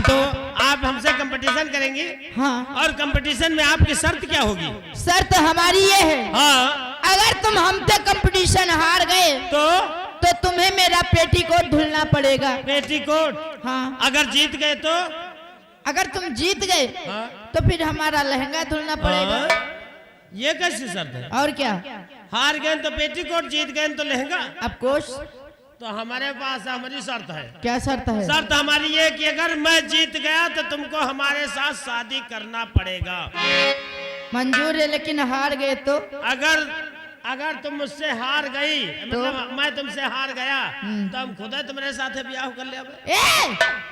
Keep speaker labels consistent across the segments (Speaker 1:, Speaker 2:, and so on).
Speaker 1: तो आप हमसे कंपटीशन करेंगी?
Speaker 2: हाँ।
Speaker 1: और कंपटीशन में आपकी शर्त क्या होगी?
Speaker 2: शर्त हमारी ये है,
Speaker 1: हाँ।
Speaker 2: अगर तुम हमसे कंपटीशन हार गए तो तुम्हें मेरा पेटीकोट धुलना पड़ेगा।
Speaker 1: पेटीकोट?
Speaker 2: हाँ।
Speaker 1: अगर जीत गए तो?
Speaker 2: अगर तुम जीत गए
Speaker 1: हाँ।
Speaker 2: तो फिर हमारा लहंगा धुलना पड़ेगा।
Speaker 1: हाँ। ये कैसी शर्त है?
Speaker 2: और क्या?
Speaker 1: हार गए तो पेटीकोट, जीत गए तो लहंगा।
Speaker 2: Of course.
Speaker 1: तो हमारे पास हमारी शर्त है।
Speaker 2: क्या शर्त है?
Speaker 1: शर्त हमारी ये कि अगर मैं जीत गया तो तुमको हमारे साथ शादी करना पड़ेगा।
Speaker 2: मंजूर है, लेकिन हार गए तो?
Speaker 1: अगर तुम मुझसे हार गई तो? मतलब मैं तुमसे हार गया तो हम खुद तुम्हारे साथ ब्याह कर ले।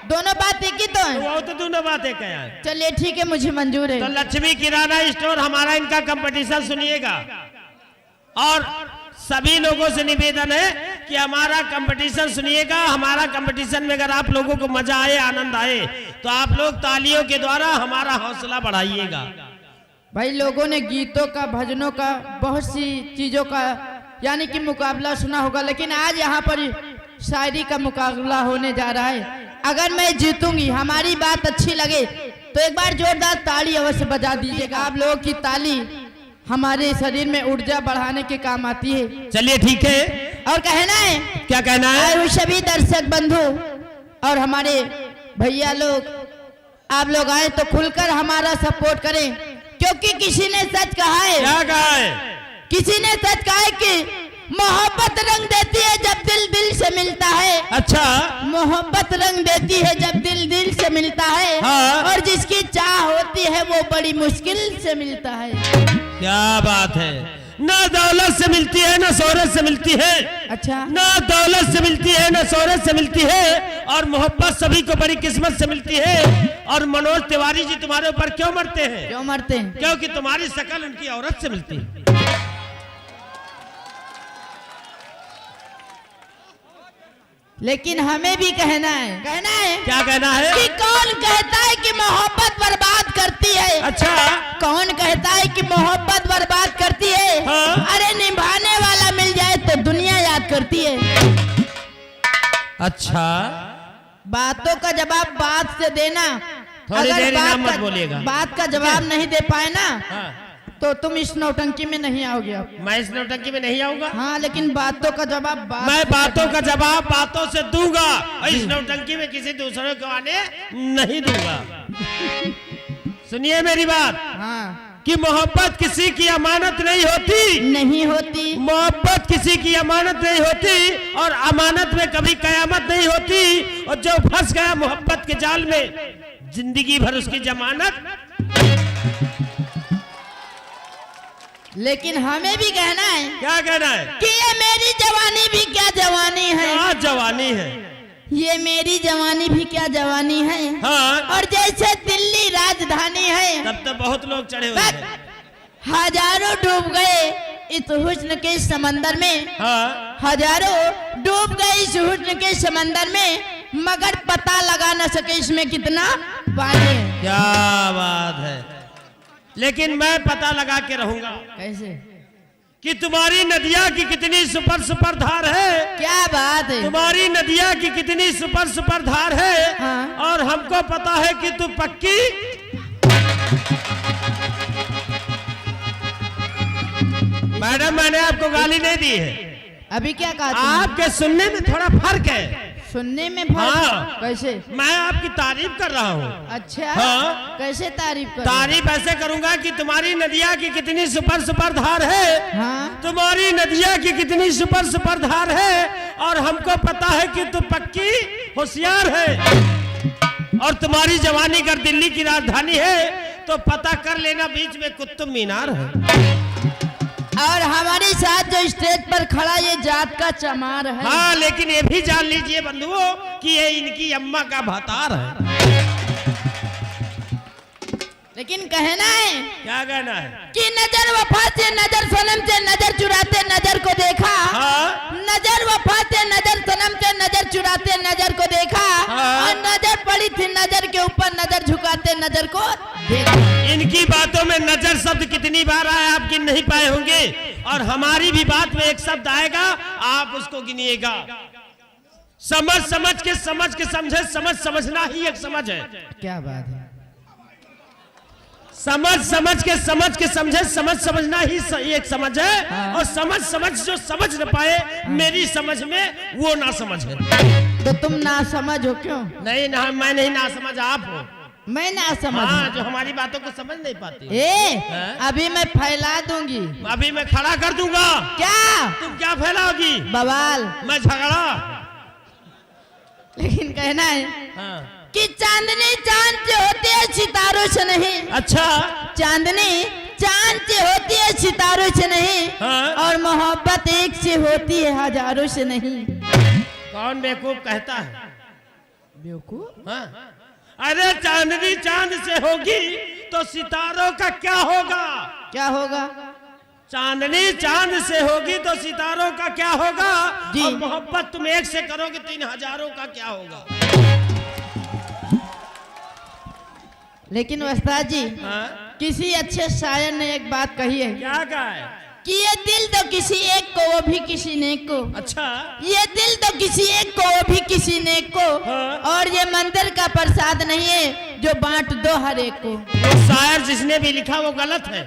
Speaker 2: दोनों बात एक ही तो है।
Speaker 1: वो तो दोनों बात एक है।
Speaker 2: चलिए ठीक है, मुझे मंजूर है।
Speaker 1: तो लक्ष्मी किराना स्टोर हमारा इनका कंपटीशन सुनिएगा और सभी लोगों से निवेदन है कि हमारा कंपटीशन सुनिएगा। हमारा कंपटीशन में अगर आप लोगों को मजा आए, आनंद आए तो आप लोग तालियों के द्वारा हमारा हौसला बढ़ाइएगा।
Speaker 2: भाई लोगों ने गीतों का, भजनों का, बहुत सी चीजों का यानी कि मुकाबला सुना होगा, लेकिन आज यहाँ पर शायरी का मुकाबला होने जा रहा है। अगर मैं जीतूंगी, हमारी बात अच्छी लगे तो एक बार जोरदार ताली अवश्य बजा दीजिएगा। आप लोगों की ताली हमारे शरीर में ऊर्जा बढ़ाने के काम आती है।
Speaker 1: चलिए ठीक है।
Speaker 2: और कहना है,
Speaker 1: क्या कहना है?
Speaker 2: सभी दर्शक बंधु और हमारे भैया लोग, आप लोग आए तो खुलकर हमारा सपोर्ट करें, क्योंकि किसी ने सच कहा है।
Speaker 1: क्या कहा है?
Speaker 2: किसी ने सच कहा है कि मोहब्बत रंग देती है जब दिल दिल से मिलता है।
Speaker 1: अच्छा।
Speaker 2: मोहब्बत रंग देती है जब दिल दिल से मिलता है।
Speaker 1: हाँ।
Speaker 2: और जिसकी चाह होती है वो बड़ी मुश्किल से मिलता है।
Speaker 1: क्या बात है। ना दौलत से मिलती है ना शोहरत से मिलती है।
Speaker 2: अच्छा।
Speaker 1: ना दौलत से मिलती है ना शोहरत से मिलती है, और मोहब्बत सभी को बड़ी किस्मत से मिलती है। और मनोज तिवारी जी तुम्हारे ऊपर क्यों मरते हैं?
Speaker 2: क्यों मरते हैं?
Speaker 1: क्योंकि तुम्हारी शक्ल उनकी औरत से मिलती है।
Speaker 2: लेकिन हमें भी कहना है।
Speaker 1: क्या कहना है?
Speaker 2: कि कौन कहता है कि मोहब्बत बर्बाद करती है?
Speaker 1: अच्छा।
Speaker 2: कौन कहता है कि मोहब्बत बर्बाद करती है?
Speaker 1: हाँ।
Speaker 2: अरे निभाने वाला मिल जाए तो दुनिया याद करती है।
Speaker 1: अच्छा।
Speaker 2: बातों का जवाब बात से देना।
Speaker 1: थोड़ी
Speaker 2: अगर
Speaker 1: देर नाम मत बोलिएगा।
Speaker 2: बात का जवाब नहीं दे पाए ना,
Speaker 1: हाँ।
Speaker 2: तो तुम इस नौटंकी में नहीं आओगे। आप
Speaker 1: मैं इस नौटंकी में नहीं आऊंगा।
Speaker 2: हाँ, लेकिन बातों का जवाब
Speaker 1: मैं बातों का जवाब बातों से दूंगा, और इस नौटंकी में किसी दूसरे को आने नहीं दूंगा। सुनिए मेरी बात।
Speaker 2: हाँ।
Speaker 1: कि मोहब्बत किसी की अमानत नहीं होती।
Speaker 2: नहीं होती।
Speaker 1: मोहब्बत किसी की अमानत नहीं होती, और अमानत में कभी कयामत नहीं होती। और जो फंस गया मोहब्बत के जाल में, जिंदगी भर उसकी जमानत।
Speaker 2: लेकिन हमें भी कहना है।
Speaker 1: क्या कहना है?
Speaker 2: कि ये मेरी जवानी भी क्या जवानी है।
Speaker 1: क्या जवानी है?
Speaker 2: ये मेरी जवानी भी क्या जवानी है।
Speaker 1: हाँ।
Speaker 2: और जैसे दिल्ली राजधानी है,
Speaker 1: तब तो बहुत लोग चढ़े हुए हैं।
Speaker 2: हजारों डूब गए इस हुस्न के समंदर में।
Speaker 1: हाँ।
Speaker 2: हजारों डूब गए इस हुस्न के समंदर में, मगर पता लगा न सके इसमें कितना पानी है।
Speaker 1: क्या बात है। लेकिन मैं पता लगा के रहूंगा।
Speaker 2: कैसे?
Speaker 1: कि तुम्हारी नदिया की कितनी सुपर सुपर धार है।
Speaker 2: क्या बात है।
Speaker 1: तुम्हारी नदिया की कितनी सुपर सुपर धार है।
Speaker 2: हाँ।
Speaker 1: और हमको पता है कि तू पक्की। मैडम, मैंने आपको गाली नहीं दी है।
Speaker 2: अभी क्या कहा?
Speaker 1: आपके सुनने में थोड़ा फर्क है।
Speaker 2: सुनने में फर्क?
Speaker 1: हाँ।
Speaker 2: कैसे?
Speaker 1: मैं आपकी तारीफ कर रहा हूँ।
Speaker 2: अच्छा।
Speaker 1: हाँ।
Speaker 2: कैसे तारीफ कर?
Speaker 1: तारीफ ऐसे करूंगा कि तुम्हारी नदिया की कितनी सुपर सुपर धार है।
Speaker 2: हाँ।
Speaker 1: तुम्हारी नदिया की कितनी सुपर सुपर धार है, और हमको पता है कि तू पक्की होशियार है। और तुम्हारी जवानी अगर दिल्ली की राजधानी है तो पता कर लेना बीच में कुतुब मीनार है।
Speaker 2: और हमारे साथ जो स्टेज पर खड़ा ये जात का चमार है।
Speaker 1: हाँ, लेकिन ये भी जान लीजिए बंधुओं कि ये इनकी अम्मा का भतार है।
Speaker 2: लेकिन कहना है।
Speaker 1: क्या कहना है?
Speaker 2: कि नजर वफा से नजर सनम से नजर चुराते नजर को देखा।
Speaker 1: हाँ।
Speaker 2: नजर वफा से नजर सनम से नजर चुराते नजर को देखा।
Speaker 1: हाँ।
Speaker 2: और नजर पड़ी थी नजर के ऊपर नजर झुकाते नजर को देखा।
Speaker 1: इनकी बातों में नजर शब्द कितनी बार आया आप गिन नहीं पाए होंगे, और हमारी भी बात में एक शब्द आएगा, आप उसको गिनिएगा। समझ समझ के समझे, समझ समझना ही एक समझ है।
Speaker 2: क्या बात है।
Speaker 1: समझ समझ के समझे, समझ समझना ही एक समझ है।
Speaker 2: हाँ।
Speaker 1: और समझ जो समझ न पाए मेरी समझ में, वो ना समझ है।
Speaker 2: तो तुम ना समझ हो क्यों?
Speaker 1: नहीं ना, मैं नहीं ना समझ, आप हो।
Speaker 2: मैं ना समझ।
Speaker 1: हाँ, जो हमारी बातों को समझ नहीं पाती।
Speaker 2: अभी मैं फैला दूंगी।
Speaker 1: अभी मैं खड़ा कर दूंगा।
Speaker 2: क्या?
Speaker 1: तुम क्या फैलाओगी?
Speaker 2: बवाल।
Speaker 1: मैं झगड़ा।
Speaker 2: लेकिन कहना है
Speaker 1: हाँ।
Speaker 2: कि चांदनी चांद से होती है, सितारों से नहीं।
Speaker 1: अच्छा।
Speaker 2: चांदनी चांद से होती है, सितारों से नहीं।
Speaker 1: हाँ।
Speaker 2: और मोहब्बत एक से होती है, हजारों से नहीं।
Speaker 1: कौन बेवकूफ कहता है?
Speaker 2: बेवकूफ?
Speaker 1: हाँ। अरे चांदनी चांद से होगी तो सितारों का क्या होगा?
Speaker 2: क्या होगा?
Speaker 1: चांदनी चांद से होगी तो सितारों का क्या होगा?
Speaker 2: जी।
Speaker 1: और मोहब्बत तुम एक से करोगे 3,000 का क्या होगा?
Speaker 2: लेकिन उस्ताद जी,
Speaker 1: हाँ?
Speaker 2: किसी अच्छे शायर ने एक बात कही है
Speaker 1: क्या कहा है?
Speaker 2: कि ये दिल तो किसी एक को, वो भी किसी नेक को।
Speaker 1: अच्छा।
Speaker 2: ये दिल तो किसी एक को, वो भी किसी नेक को।
Speaker 1: हाँ।
Speaker 2: और ये मंदिर का प्रसाद नहीं है जो बांट दो हर एक को।
Speaker 1: वो शायर जिसने भी लिखा वो गलत है।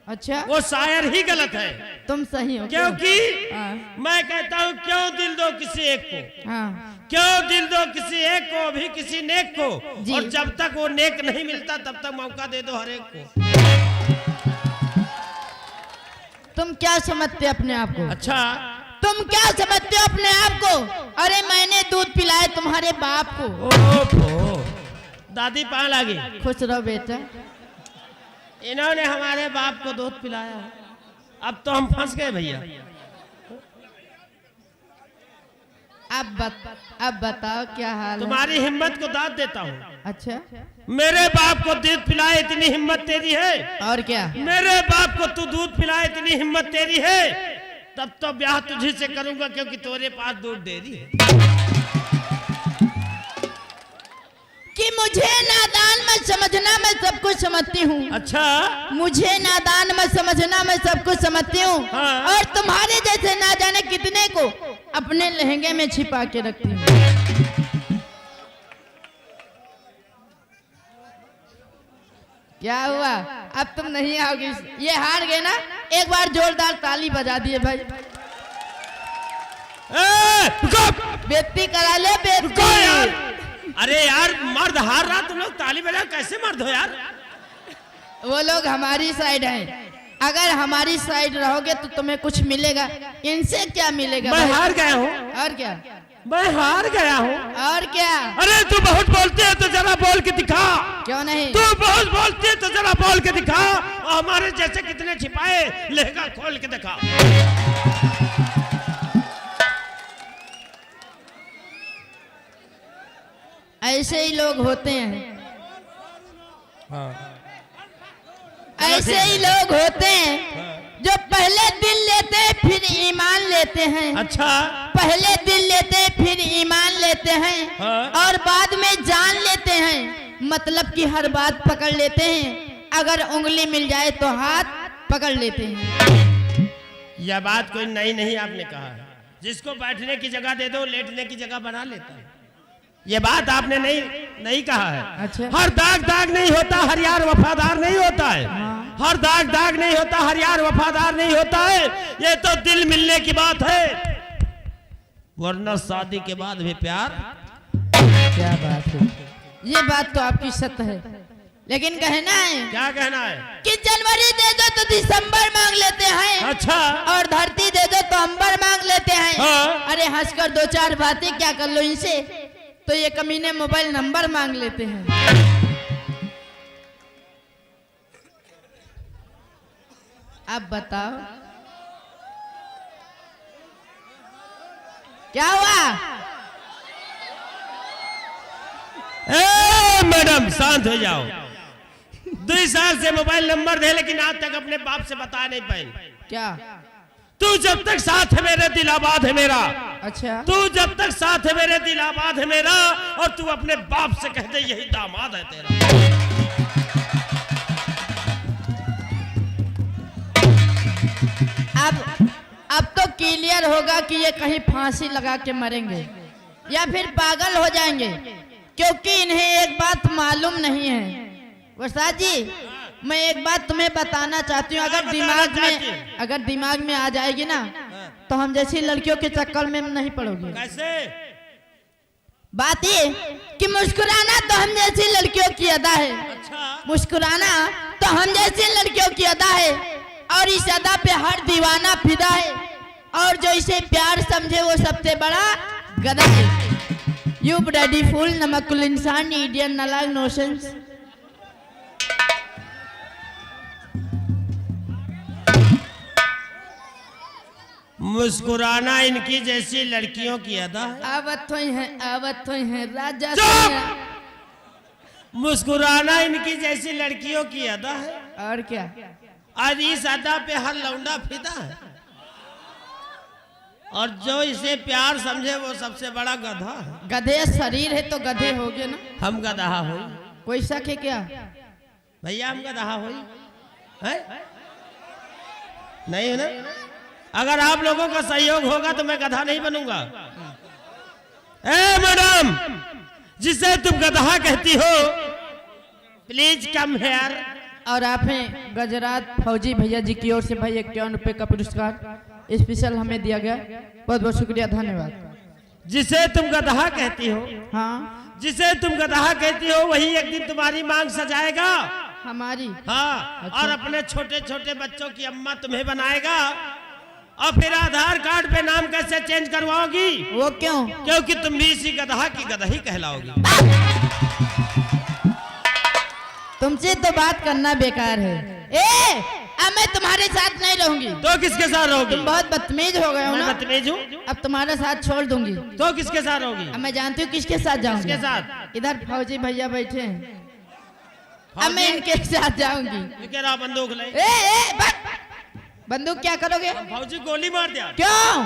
Speaker 2: अच्छा,
Speaker 1: वो शायर ही गलत है।
Speaker 2: तुम सही हो।
Speaker 1: क्योंकि
Speaker 2: हाँ।
Speaker 1: मैं कहता हूँ क्यों दिल दो किसी एक को,
Speaker 2: हाँ।
Speaker 1: क्यों दिल दो किसी एक को, भी किसी नेक को।
Speaker 2: जी।
Speaker 1: और जब तक वो नेक नहीं मिलता तब तक मौका दे दो हर एक को।
Speaker 2: तुम क्या समझते अपने आप को?
Speaker 1: अच्छा।
Speaker 2: तुम क्या समझते हो अपने आप को? अरे मैंने दूध पिलाया तुम्हारे बाप को।
Speaker 1: ओहो, दादी पान लगी।
Speaker 2: खुश रहो बेटा।
Speaker 1: इन्होंने हमारे बाप को दूध पिलाया, अब तो हम फंस गए भैया।
Speaker 2: अब बताओ क्या हाल है?
Speaker 1: तुम्हारी हिम्मत को दाद देता हूँ।
Speaker 2: अच्छा,
Speaker 1: मेरे बाप को दूध पिलाए इतनी हिम्मत तेरी है?
Speaker 2: और क्या?
Speaker 1: मेरे बाप को तू दूध पिलाए इतनी हिम्मत तेरी है? तब तो ब्याह तुझे से करूंगा, क्योंकि तेरे पास दूध डेयरी है।
Speaker 2: कि मुझे नादान मत समझना, मैं सब कुछ समझती हूँ।
Speaker 1: अच्छा।
Speaker 2: मुझे नादान मत समझना, मैं सब कुछ समझती हूँ।
Speaker 1: हाँ।
Speaker 2: और तुम्हारे जैसे ना जाने कितने को अपने लहंगे में छिपा के रखती हूँ। क्या हुआ? अब तुम नहीं आओगी? ये हार गए ना? एक बार जोरदार ताली बजा दिए भाई। बेइज्जती करा ले,
Speaker 1: रुको यार।
Speaker 2: बेइज्जती।
Speaker 1: अरे यार, मर्द हार रहा, तुम लोग ताली बजा, कैसे मर्द हो यार?
Speaker 2: वो लोग हमारी साइड हैं। अगर हमारी साइड रहोगे तो तुम्हें कुछ मिलेगा, इनसे क्या मिलेगा?
Speaker 1: मैं हार गया हूँ।
Speaker 2: और क्या?
Speaker 1: मैं हार गया हूँ।
Speaker 2: और क्या?
Speaker 1: अरे तू बहुत बोलते है तो जरा बोल के दिखा।
Speaker 2: क्यों नहीं?
Speaker 1: तू बहुत बोलते है तो जरा बोल के दिखा। और हमारे जैसे कितने छिपाए, लहंगा खोल के दिखा।
Speaker 2: ऐसे ही लोग होते हैं।
Speaker 1: हाँ।
Speaker 2: ऐसे ही लोग होते हैं जो पहले दिल लेते हैं फिर ईमान लेते हैं।
Speaker 1: अच्छा।
Speaker 2: पहले दिल लेते हैं फिर ईमान लेते हैं।
Speaker 1: हाँ।
Speaker 2: और बाद में जान लेते हैं। मतलब कि हर बात पकड़ लेते हैं। अगर उंगली मिल जाए तो हाथ पकड़ लेते हैं।
Speaker 1: यह बात कोई नई नहीं आपने कहा है। जिसको बैठने की जगह दे दो लेटने की जगह बना लेता है। ये बात आपने नहीं कहा है।
Speaker 2: अच्छा।
Speaker 1: हर दाग नहीं होता, हर यार वफादार नहीं होता है।
Speaker 2: हाँ।
Speaker 1: हर दाग नहीं होता, हर यार वफादार नहीं होता है। ये तो दिल मिलने की बात है, वरना शादी के बाद भी प्यार।
Speaker 2: क्या बात है? ये बात तो आपकी सत्य है, लेकिन कहना है।
Speaker 1: क्या कहना है? कि
Speaker 2: जनवरी दे दो तो दिसंबर मांग लेते हैं।
Speaker 1: अच्छा।
Speaker 2: और धरती दे दो तो अंबर मांग लेते हैं।
Speaker 1: हाँ।
Speaker 2: अरे हंसकर दो चार बातें क्या कर लो इनसे, तो ये कमीने मोबाइल नंबर मांग लेते हैं। अब बताओ क्या हुआ?
Speaker 1: मैडम शांत हो जाओ। 2 साल से मोबाइल नंबर दे, लेकिन आज तक अपने बाप से बता नहीं पाई।
Speaker 2: क्या?
Speaker 1: तू जब तक साथ है मेरे दिल आबाद है मेरा।
Speaker 2: अच्छा।
Speaker 1: तू जब तक साथ है मेरे दिल आबाद है मेरा। और तू अपने बाप से कह दे यही दामाद है तेरा। अब
Speaker 2: तो क्लियर होगा कि ये कहीं फांसी लगा के मरेंगे। या फिर पागल हो जाएंगे, क्योंकि इन्हें एक बात मालूम नहीं है। वरसाद जी, मैं एक बात तुम्हें बताना चाहती हूँ, अगर दिमाग में आ जाएगी ना तो हम जैसी लड़कियों के चक्कर में नहीं पड़ोगे।
Speaker 1: कैसे?
Speaker 2: बात ये कि मुस्कुराना तो हम जैसी लड़कियों की अदा है।
Speaker 1: अच्छा।
Speaker 2: मुस्कुराना तो हम जैसी लड़कियों की अदा है, और इस अदा पे हर दीवाना फिदा है, और जो इसे प्यार समझे वो सबसे बड़ा गधा है। यू ब्लडी फूल, नमकुल इंसान, इंडियन नालायक, नोशंस।
Speaker 1: मुस्कुराना इनकी जैसी लड़कियों की अदा है।
Speaker 2: आवत है राजा।
Speaker 1: मुस्कुराना इनकी जैसी लड़कियों की अदा है,
Speaker 2: और क्या?
Speaker 1: आज इस अदा पे हर लौंडा फिदा है, और जो इसे प्यार समझे वो सबसे बड़ा गधा है।
Speaker 2: गधे शरीर है तो गधे हो गए ना।
Speaker 1: हम गधा हो,
Speaker 2: कोई शक है क्या?
Speaker 1: भैया हम गधा हो नहीं है ना? अगर आप लोगों का सहयोग होगा तो मैं गधा नहीं बनूंगा। ए मैडम, जिसे तुम गधा कहती हो, प्लीज कम हेयर।
Speaker 2: और आप हैं गजरात फौजी भैया जी की ओर से भाई 51 रुपए का पुरस्कार स्पेशल हमें दिया गया। बहुत बहुत शुक्रिया, धन्यवाद।
Speaker 1: जिसे तुम गधा कहती हो,
Speaker 2: हाँ,
Speaker 1: जिसे तुम गधा कहती हो वही एक दिन तुम्हारी मांग सजाएगा।
Speaker 2: हमारी?
Speaker 1: हाँ।
Speaker 2: अच्छा।
Speaker 1: और अपने छोटे छोटे बच्चों की अम्मा तुम्हें बनाएगा, और फिर आधार कार्ड पे नाम कैसे चेंज करवाओगी?
Speaker 2: वो क्यों?
Speaker 1: क्योंकि तुम भी इसी गधा की गदही कहलाओगी।
Speaker 2: तुमसे तो बात करना बेकार है। अब मैं तुम्हारे साथ नहीं रहूंगी।
Speaker 1: तो किसके साथ रहोगी?
Speaker 2: तुम बहुत बदतमीज हो गए हो ना।
Speaker 1: बदतमीज हूँ?
Speaker 2: अब तुम्हारा साथ छोड़ दूंगी।
Speaker 1: तो किसके साथ रहोगी?
Speaker 2: अब मैं जानती हूँ किसके साथ जाऊंगी।
Speaker 1: किसके साथ?
Speaker 2: इधर फौजी भैया बैठे हैं, अब मैं इनके साथ जाऊंगी।
Speaker 1: रहा बंदूक ले।
Speaker 2: बंदूक क्या करोगे?
Speaker 1: फौजी गोली मार दिया।
Speaker 2: क्यों?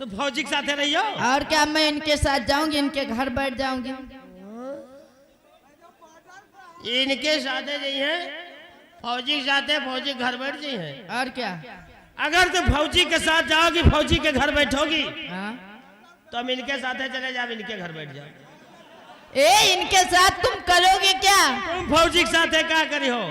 Speaker 1: तो फौजी के साथ रहियो।
Speaker 2: और क्या, मैं इनके साथ जाऊंगी, इनके घर बैठ जाऊंगी।
Speaker 1: इनके साथ जाइए, फौजी के साथ फौजी घर बैठ जाइए।
Speaker 2: और क्या?
Speaker 1: अगर तुम फौजी के साथ जाओगी, फौजी के घर बैठोगी,
Speaker 2: हाँ?
Speaker 1: तो हम इनके साथ चले जाओ, इनके घर बैठ जाओ।
Speaker 2: इनके साथ तुम करोगे क्या?
Speaker 1: तुम फौजी के साथ क्या करी हो?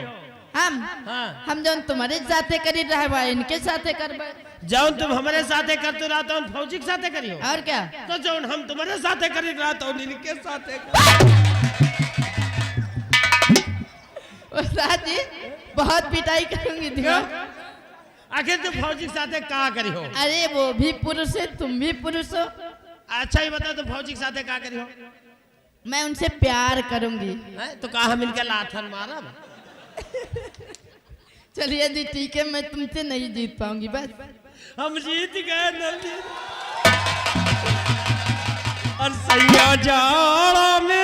Speaker 2: हम जो तुम्हारे साथे करी रहा इनके साथे कर।
Speaker 1: जौन तुम हमारे साथे करते रहा तो फौजी के साथे करी हो।
Speaker 2: और क्या?
Speaker 1: तो जौन हम तुम्हारे साथे करी रहा तो इनके साथे।
Speaker 2: उस्ताद जी, बहुत पिटाई करूंगी।
Speaker 1: आखिर तुम फौजी के साथे क्या करी हो?
Speaker 2: अरे वो भी पुरुष है, तुम भी पुरुष हो।
Speaker 1: अच्छा ही बताओ, तुम फौजी के साथे क्या करी हो?
Speaker 2: मैं उनसे प्यार करूंगी।
Speaker 1: तो कहा हम इनके लाथन मारा।
Speaker 2: चलिए जी ठीक है, मैं तुमसे नहीं जीत पाऊंगी। बस
Speaker 1: हम जीत गए न जीत। और सैया जाड़ा में